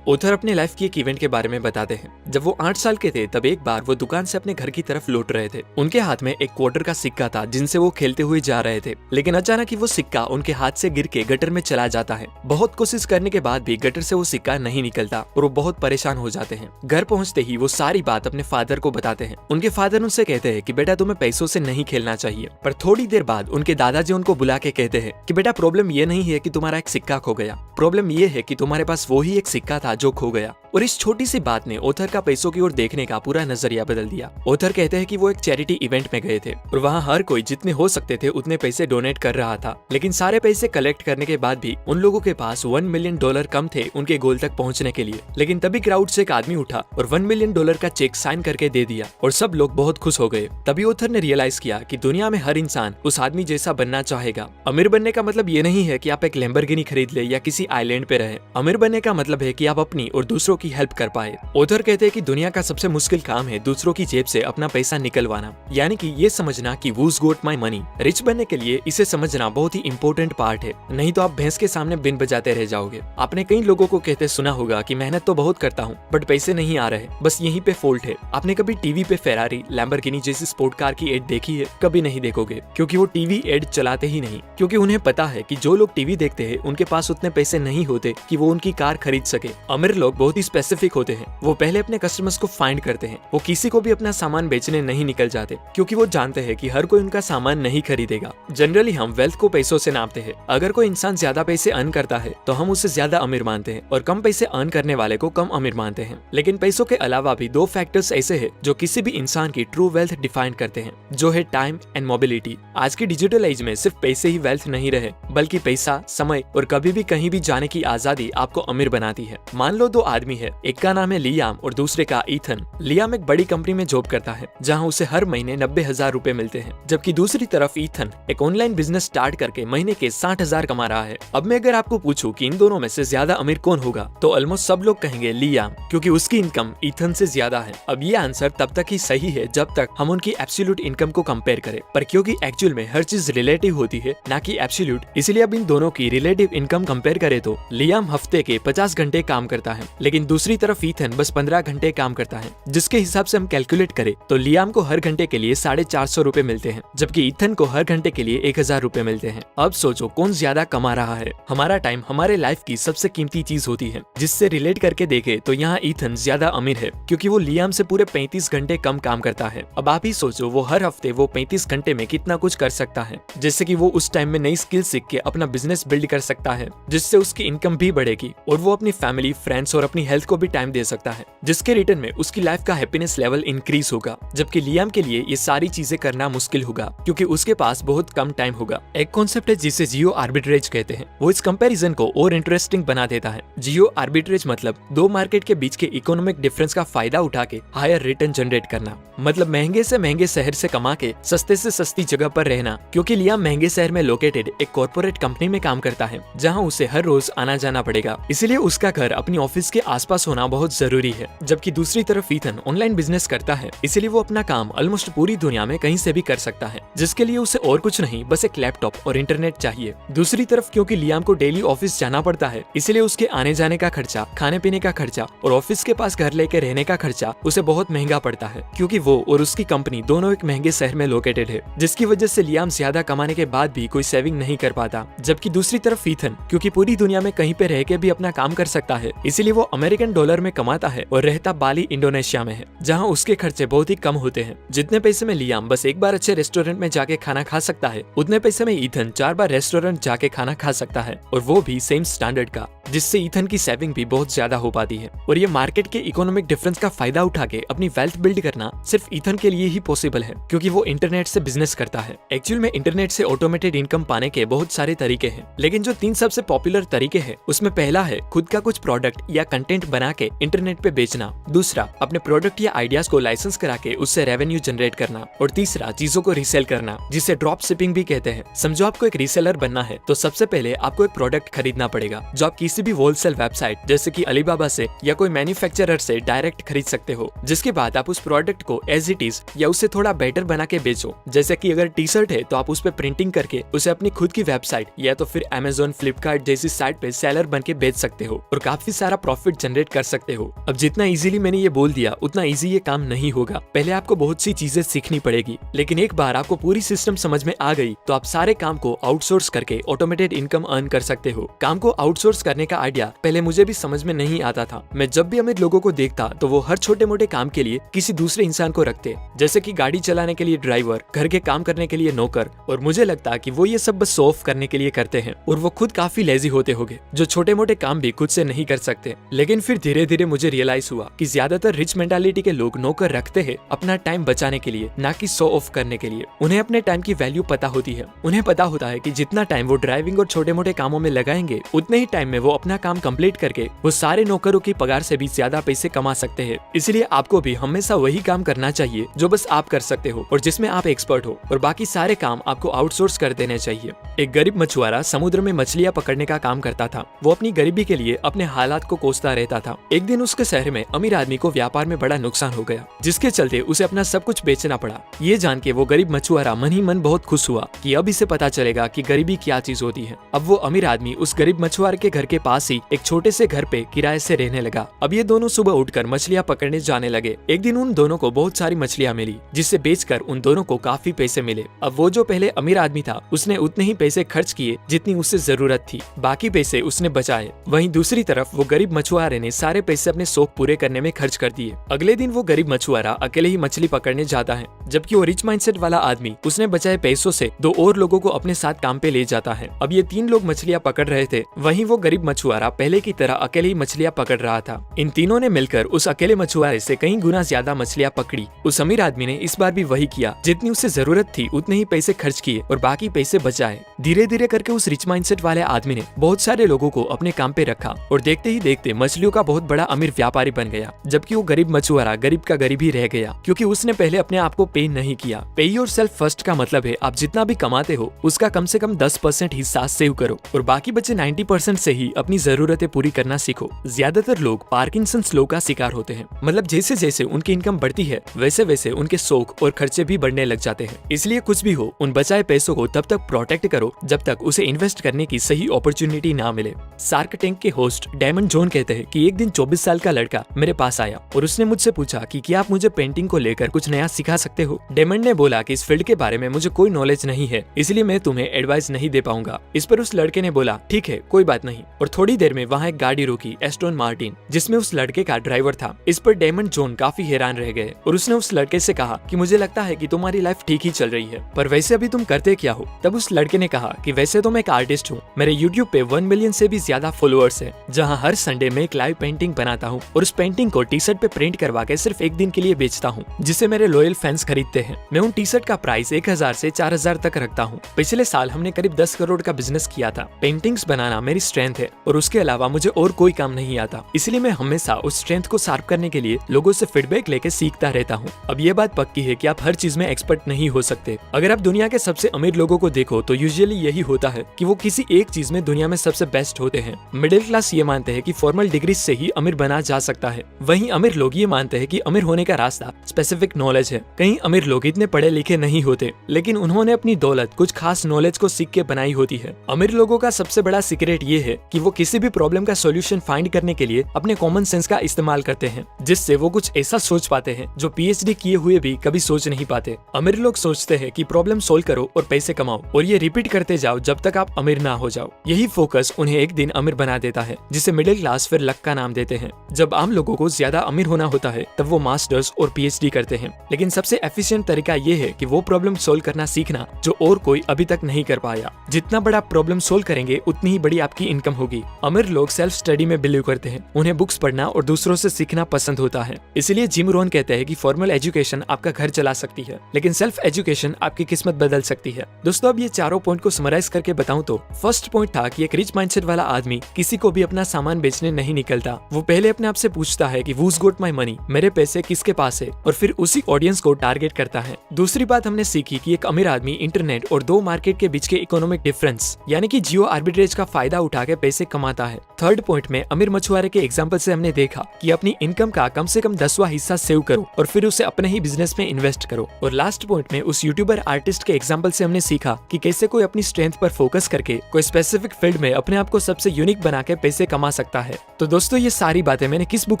Other अपने life की एक इवेंट के बारे में बताते हैं। जब वो 8 साल के थे तब एक बार वो दुकान से अपने घर की तरफ लौट रहे थे। उनके हाथ में एक क्वार्टर का सिक्का था जिनसे वो खेलते हुए जा रहे थे, लेकिन अचानक ही वो सिक्का उनके हाथ से गिर के गटर में चला जाता है। बहुत कोशिश करने के बाद भी गटर से वो सिक्का नहीं निकलता और वो बहुत परेशान हो जाते हैं। घर पहुंचते ही वो सारी बात अपने फादर को बताते हैं। उनके फादर उनसे कहते हैं कि बेटा तुम्हें पैसों से नहीं खेलना चाहिए। पर थोड़ी देर बाद उनके दादाजी उनको बुला के कहते हैं कि बेटा प्रॉब्लम ये नहीं है कि तुम्हारा एक सिक्का खो गया, प्रॉब्लम ये है कि तुम्हारे पास वो ही एक सिक्का था जो खो गया। और इस छोटी सी बात ने ओथर का पैसों की ओर देखने का पूरा नजरिया बदल दिया। ओथर कहते हैं कि वो एक चैरिटी इवेंट में गए थे और वहाँ हर कोई जितने हो सकते थे उतने पैसे डोनेट कर रहा था, लेकिन सारे पैसे कलेक्ट करने के बाद भी उन लोगों के पास $1 मिलियन कम थे उनके गोल तक पहुँचने के लिए। लेकिन तभी क्राउड से एक आदमी उठा और $1 मिलियन का चेक साइन करके दे दिया और सब लोग बहुत खुश हो गए। तभी ओथर ने रियलाइज किया कि दुनिया में हर इंसान उस आदमी जैसा बनना चाहेगा। अमीर बनने का मतलब ये नहीं है कि आप एक लैम्बोर्गिनी खरीद ले या किसी आइलैंड पे रहे। अमीर बनने का मतलब है कि आप अपनी और दूसरों की हेल्प कर पाए। ओथर कहते हैं कि दुनिया का सबसे मुश्किल काम है दूसरों की जेब से अपना पैसा निकलवाना, यानी कि ये समझना कि who's got my money। Rich बनने के लिए इसे समझना बहुत ही इंपॉर्टेंट पार्ट है, नहीं तो आप भैंस के सामने बिन बजाते रह जाओगे। आपने कई लोगों को कहते सुना होगा कि मेहनत तो बहुत करता हूँ बट पैसे नहीं आ रहे, बस यहीं पे फॉल्ट है। आपने कभी टीवी पे फेरारी, लैम्बोर्गिनी जैसी स्पोर्ट कार की एड देखी है? कभी नहीं देखोगे, क्योंकि वो टीवी एड चलाते ही नहीं, क्योंकि उन्हें पता है कि जो लोग टीवी देखते हैं उनके पास उतने पैसे नहीं होते कि वो उनकी कार खरीद सके। अमीर लोग बहुत ही स्पेसिफिक होते हैं, वो पहले अपने कस्टमर्स को फाइंड करते हैं। वो किसी को भी अपना सामान बेचने नहीं निकल जाते, क्योंकि वो जानते हैं कि हर कोई उनका सामान नहीं खरीदेगा। जनरली हम वेल्थ को पैसों से नापते हैं। अगर कोई इंसान ज्यादा पैसे अर्न करता है तो हम उसे ज्यादा अमीर मानते हैं और कम पैसे अर्न करने वाले को कम अमीर मानते हैं। लेकिन पैसों के अलावा भी 2 फैक्टर्स ऐसे हैं जो किसी भी इंसान की ट्रू वेल्थ डिफाइन करते हैं, जो है टाइम एंड मोबिलिटी। आज की डिजिटल एज में सिर्फ पैसे ही वेल्थ नहीं रहे, बल्कि पैसा, समय और कभी भी कहीं भी जाने की आजादी आपको अमीर बनाती है। मान लो 2 आदमी है, एक का नाम है लियाम और दूसरे का ईथन। लियाम एक बड़ी कंपनी में जॉब करता है जहां उसे हर महीने 90,000 रुपए मिलते हैं, जबकि दूसरी तरफ ईथन एक ऑनलाइन बिजनेस स्टार्ट करके महीने के 60,000 कमा रहा है। अब मैं अगर आपको पूछूं कि इन दोनों में से ज्यादा अमीर कौन होगा, तो ऑलमोस्ट सब लोग कहेंगे लियाम, क्योंकि उसकी इनकम ईथन से ज्यादा है। अब ये आंसर तब तक ही सही है जब तक हम उनकी एब्सोल्यूट इनकम को कंपेयर करें, पर क्योंकि एक्चुअल में हर चीज रिलेटिव होती है ना कि एब्सोल्यूट, इसलिए अब इन दोनों की रिलेटिव इनकम कंपेयर करें तो लियाम हफ्ते के 50 घंटे काम करता है, लेकिन दूसरी तरफ ईथन बस 15 घंटे काम करता है। जिसके हिसाब से हम कैलकुलेट करें तो लियाम को हर घंटे के लिए 450 रुपए मिलते हैं, जबकि ईथन को हर घंटे के लिए 1000 रुपए मिलते हैं। अब सोचो कौन ज्यादा कमा रहा है। हमारा टाइम हमारे लाइफ की सबसे कीमती चीज होती है, जिससे रिलेट करके देखे तो यहाँ ईथन ज्यादा अमीर है, क्योंकि वो लियाम से पूरे 35 घंटे कम काम करता है। अब आप ही सोचो वो हर हफ्ते वो 35 घंटे में कितना कुछ कर सकता है, जैसे कि वो उस टाइम में नई स्किल सीख के अपना बिजनेस बिल्ड कर सकता है, जिससे उसकी इनकम भी बढ़ेगी और वो अपनी फैमिली, फ्रेंड्स और अपनी हेल्थ को भी टाइम दे सकता है, जिसके रिटर्न में उसकी लाइफ का हैप्पीनेस लेवल इंक्रीज होगा। जबकि लियाम के लिए ये सारी चीजें करना मुश्किल होगा, क्योंकि उसके पास बहुत कम टाइम होगा। एक कॉन्सेप्ट है जिसे जियो आर्बिट्रेज कहते हैं, वो इस कंपैरिजन को और इंटरेस्टिंग बना देता है। जियो आर्बिट्रेज मतलब 2 मार्केट के बीच के इकोनॉमिक डिफरेंस का फायदा उठा के हायर रिटर्न जनरेट करना, मतलब महंगे से महंगे शहर से कमा के सस्ते से सस्ती जगह पर रहना। क्योंकि लियाम महंगे शहर में लोकेटेड एक कॉर्पोरेट कंपनी में काम करता है, जहाँ उसे हर रोज आना जाना पड़ेगा, इसलिए उसका घर अपनी ऑफिस के आसपास होना बहुत जरूरी है। जबकि दूसरी तरफ ईथन ऑनलाइन बिजनेस करता है, इसलिए वो अपना काम ऑलमोस्ट पूरी दुनिया में कहीं से भी कर सकता है, जिसके लिए उसे और कुछ नहीं बस एक लैपटॉप और इंटरनेट चाहिए। दूसरी तरफ क्योंकि लियाम को डेली ऑफिस जाना पड़ता है, इसलिए उसके आने जाने का खर्चा, खाने पीने का खर्चा और ऑफिस के पास घर लेके रहने का खर्चा उसे बहुत महंगा पड़ता है, क्योंकि वो और उसकी कंपनी दोनों एक महंगे शहर में लोकेटेड है, जिसकी वजह से लियाम ज्यादा कमाने के बाद भी कोई सेविंग नहीं कर पाता। जबकि दूसरी तरफ ईथन क्योंकि पूरी दुनिया में कहीं पे रह के भी अपना काम कर सकता है, इसीलिए वो अमेरिकन डॉलर में कमाता है और रहता बाली इंडोनेशिया में है, जहाँ उसके खर्चे बहुत ही कम होते हैं। जितने पैसे में लियाम बस एक बार अच्छे रेस्टोरेंट में जाके खाना खा सकता है, उतने पैसे में ईथन 4 बार रेस्टोरेंट जाके खाना खा सकता है, और वो भी सेम स्टैंडर्ड का, जिससे ईथन की सेविंग भी बहुत ज्यादा हो पाती है। और ये मार्केट के इकोनॉमिक डिफरेंस का फायदा उठा के अपनी वेल्थ बिल्ड करना सिर्फ ईथन के लिए ही पॉसिबल है, क्योंकि वो इंटरनेट से बिजनेस करता है। एक्चुअल में इंटरनेट से ऑटोमेटेड इनकम पाने के बहुत सारे तरीके हैं, लेकिन जो 3 सबसे पॉपुलर तरीके हैं उसमें पहला है खुद का कुछ प्रोडक्ट या कंटेंट बना के इंटरनेट पे बेचना, दूसरा अपने प्रोडक्ट या आइडियाज को लाइसेंस करा के उससे रेवेन्यू जनरेट करना, और तीसरा चीजों को रीसेल करना, जिसे ड्रॉप शिपिंग भी कहते हैं। समझो आपको एक रीसेलर बनना है तो सबसे पहले आपको एक प्रोडक्ट खरीदना पड़ेगा, जो आप किसी भी होलसेल वेबसाइट जैसे कि अलीबाबा से या कोई मैन्युफैक्चरर से डायरेक्ट खरीद सकते हो। जिसके बाद आप उस प्रोडक्ट को एज इट इज या उससे थोड़ा बेटर बना के बेचो। जैसे कि अगर टी शर्ट है तो आप उस पे प्रिंटिंग करके उसे अपनी खुद की वेबसाइट या तो फिर Amazon, फ्लिपकार्ट जैसी साइट पे सेलर बन के बेच सकते हो और काफी सारा प्रॉफिट जनरेट जनरेट कर सकते हो। अब जितना इजीली मैंने ये बोल दिया उतना इजी ये काम नहीं होगा। पहले आपको बहुत सी चीजें सीखनी पड़ेगी, लेकिन एक बार आपको पूरी सिस्टम समझ में आ गई तो आप सारे काम को आउटसोर्स करके ऑटोमेटेड इनकम अर्न कर सकते हो। काम को आउटसोर्स करने का आइडिया पहले मुझे भी समझ में नहीं आता था। मैं जब भी अमीर लोगों को देखता तो वो हर छोटे मोटे काम के लिए किसी दूसरे इंसान को रखते, जैसे कि गाड़ी चलाने के लिए ड्राइवर, घर के काम करने के लिए नौकर, और मुझे लगता कि वो ये सब बस शो ऑफ करने के लिए करते हैं और वो खुद काफी लेजी होते होंगे जो छोटे मोटे काम भी खुद से नहीं कर सकते। लेकिन फिर धीरे धीरे मुझे रियलाइज हुआ कि ज्यादातर रिच मेंटालिटी के लोग नौकर रखते हैं अपना टाइम बचाने के लिए, ना कि शो ऑफ करने के लिए। उन्हें अपने टाइम की वैल्यू पता होती है। उन्हें पता होता है कि जितना टाइम वो ड्राइविंग और छोटे मोटे कामों में लगाएंगे उतने ही टाइम में वो अपना काम कंप्लीट करके वो सारे नौकरों की पगार से भी ज्यादा पैसे कमा सकते हैं। इसलिए आपको भी हमेशा वही काम करना चाहिए जो बस आप कर सकते हो और जिसमें आप एक्सपर्ट हो, और बाकी सारे काम आपको आउटसोर्स कर देने चाहिए। एक गरीब मछुआरा समुद्र में मछलियां पकड़ने का काम करता था। वो अपनी गरीबी के लिए अपने हालात को कोसता रहता था। एक दिन उसके शहर में अमीर आदमी को व्यापार में बड़ा नुकसान हो गया, जिसके चलते उसे अपना सब कुछ बेचना पड़ा। ये जान के वो गरीब मछुआरा मन ही मन बहुत खुश हुआ कि अब इसे पता चलेगा कि गरीबी क्या चीज होती है। अब वो अमीर आदमी उस गरीब मछुआरे के घर के पास ही एक छोटे से घर पे किराए से रहने लगा। अब ये दोनों सुबह उठकर मछलियां पकड़ने जाने लगे। एक दिन उन दोनों को बहुत सारी मछलियां मिली, जिससे बेचकर उन दोनों को काफी पैसे मिले। अब वो जो पहले अमीर आदमी था उसने उतने ही पैसे खर्च किए जितनी उससे जरूरत थी, बाकी पैसे उसने बचाए। वहीं दूसरी तरफ वो गरीब मछुआरे ने सारे पैसे अपने शौक पूरे करने में खर्च कर दिए। अगले दिन वो गरीब मछुआरा अकेले ही मछली पकड़ने जाता है, जबकि वो रिच माइंडसेट वाला आदमी उसने बचाए पैसों से दो और लोगों को अपने साथ काम पे ले जाता है। अब ये तीन लोग मछलियां पकड़ रहे थे, वहीं वो गरीब मछुआरा पहले की तरह अकेले ही मछलियां पकड़ रहा था। इन तीनों ने मिलकर उस अकेले मछुआरे से कई गुना ज्यादा मछलियां पकड़ी। उस अमीर आदमी ने इस बार भी वही किया, जितनी उसे जरूरत थी उतने ही पैसे खर्च किए और बाकी पैसे बचाए। धीरे धीरे करके उस रिच माइंडसेट वाले आदमी ने बहुत सारे लोगों को अपने काम पे रखा और देखते ही देखते मछलियों का बहुत बड़ा अमीर व्यापारी बन गया, जबकि वो गरीब मछुआरा गरीब का गरीब ही रह गया, क्योंकि उसने पहले अपने आप को पे नहीं किया। पे योरसेल्फ फर्स्ट का मतलब है आप जितना भी कमाते हो उसका कम से कम 10% हिस्सा सेव करो और बाकी बचे 90% से ही अपनी जरूरतें पूरी करना सीखो। ज्यादातर लोग पार्किंसंस लॉ का शिकार होते हैं, मतलब जैसे जैसे उनकी इनकम बढ़ती है वैसे वैसे उनके शौक और खर्चे भी बढ़ने लग जाते हैं। इसलिए कुछ भी हो, उन बचाए पैसों को तब तक प्रोटेक्ट करो जब तक उसे इन्वेस्ट करने की सही अपॉर्चुनिटी ना मिले। शार्क टैंक के होस्ट डेमन जॉन कहते हैं कि एक दिन 24 साल का लड़का मेरे पास आया और उसने मुझसे पूछा कि क्या आप मुझे पेंटिंग को लेकर कुछ नया सिखा सकते हो। डेमन ने बोला कि इस फील्ड के बारे में मुझे कोई नॉलेज नहीं है, इसलिए मैं तुम्हें एडवाइस नहीं दे पाऊंगा। इस पर उस लड़के ने बोला ठीक है कोई बात नहीं, और थोड़ी देर में वहाँ एक गाड़ी रुकी, एस्टोन मार्टिन, जिसमें उस लड़के का ड्राइवर था। इस पर डेमन जॉन काफी हैरान रह गए और उसने उस लड़के से कहा कि मुझे लगता है कि तुम्हारी लाइफ ठीक ही चल रही है, पर वैसे अभी तुम करते क्या हो। तब उस लड़के ने कहा कि वैसे तो मैं एक आर्टिस्ट हूँ, मेरे यूट्यूब पे 1 मिलियन से भी ज्यादा फॉलोअर्स है, जहाँ हर संडे में एक लाइव पेंटिंग बनाता हूँ और उस पेंटिंग को टी शर्ट पे प्रिंट करवा के सिर्फ एक दिन के लिए बेचता हूँ, जिसे मेरे लॉयल फैंस खरीदते हैं। मैं उन टी शर्ट का प्राइस 1000 से 4000 तक रखता हूँ। पिछले साल हमने करीब 10 करोड़ का बिजनेस किया था। पेंटिंग्स बनाना मेरी स्ट्रेंथ है और उसके अलावा मुझे और कोई काम नहीं आता, इसलिए मैं हमेशा उस स्ट्रेंथ को शार्प करने के लिए लोगों से फीडबैक लेके सीखता रहता हूँ। अब ये बात पक्की है कि आप हर चीज में एक्सपर्ट नहीं हो सकते। अगर आप दुनिया के सबसे अमीर लोगों को देखो तो यूजुअली यही होता है कि वो किसी एक चीज में दुनिया में सबसे बेस्ट होते हैं। मिडिल क्लास ये मानते हैं कि फॉर्मल डिग्री से ही अमीर बना जा सकता है, वहीं अमीर लोग ये मानते हैं कि अमीर होने का रास्ता स्पेसिफिक नॉलेज है। कई अमीर लोग इतने पढ़े लिखे नहीं होते, लेकिन उन्होंने अपनी दौलत कुछ खास नॉलेज को सीख के बनाई होती है। अमीर लोगों का सबसे बड़ा सीक्रेट ये है कि वो किसी भी प्रॉब्लम का सॉल्यूशन फाइंड करने के लिए अपने कॉमन सेंस का इस्तेमाल करते हैं, जिससे वो कुछ ऐसा सोच पाते हैं जो पीएचडी किए हुए भी कभी सोच नहीं पाते। अमीर लोग सोचते हैं कि प्रॉब्लम सोल्व करो और पैसे कमाओ, और ये रिपीट करते जाओ जब तक आप अमीर ना हो जाओ। यही फोकस उन्हें एक दिन अमीर बना देता है, जिसे मिडिल क्लास फिर लक का नाम देते हैं। जब आम लोगों को ज्यादा अमीर होना होता है तब वो मास्टर्स और पीएचडी करते हैं, लेकिन सबसे एफिशिएंट तरीका ये है कि वो प्रॉब्लम सोल्व करना सीखना जो और कोई अभी तक नहीं कर पाया। जितना बड़ा प्रॉब्लम सोल्व करेंगे उतनी ही बड़ी आपकी इनकम होगी। अमीर लोग सेल्फ स्टडी में बिलीव करते हैं, उन्हें बुक्स पढ़ना और दूसरों से सीखना पसंद होता है। इसलिए जिम रोहन कहते हैं कि फॉर्मल एजुकेशन आपका घर चला सकती है, लेकिन सेल्फ एजुकेशन आपकी किस्मत बदल सकती है। दोस्तों, अब ये चारों पॉइंट को समराइज करके बताऊं तो फर्स्ट पॉइंट था कि एक रिच माइंडसेट वाला आदमी किसी को भी अपना सामान बेचने नहीं निकलता। वो पहले अपने आप से पूछता है कि who's got my money, मेरे पैसे किसके पास है, और फिर उसी ऑडियंस को टारगेट करता है। दूसरी बात हमने सीखी कि एक अमीर आदमी इंटरनेट और दो मार्केट के बीच के इकोनॉमिक डिफरेंस यानी कि जियो आर्बिट्रेज का फायदा उठा के पैसे कमाता है। थर्ड पॉइंट में अमीर मछुआरे के एग्जांपल से हमने देखा कि अपनी इनकम का कम से कम 10वां हिस्सा सेव करो और फिर उसे अपने ही बिजनेस में इन्वेस्ट करो। और लास्ट पॉइंट में उस यूट्यूबर आर्टिस्ट के एग्जांपल से हमने सीखा कि कैसे कोई अपनी स्ट्रेंथ पर फोकस करके कोई स्पेसिफिक फील्ड में अपने आप को सबसे यूनिक बना के पैसे कमा सकता है। तो दोस्तों ये सारी बातें मैंने किस बुक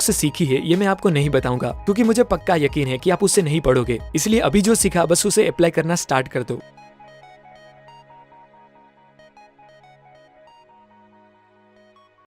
से सीखी है ये मैं आपको नहीं बताऊंगा, क्योंकि मुझे पक्का यकीन है कि आप उससे नहीं पढ़ोगे। इसलिए अभी जो सीखा बस उसे अप्लाई करना स्टार्ट कर दो।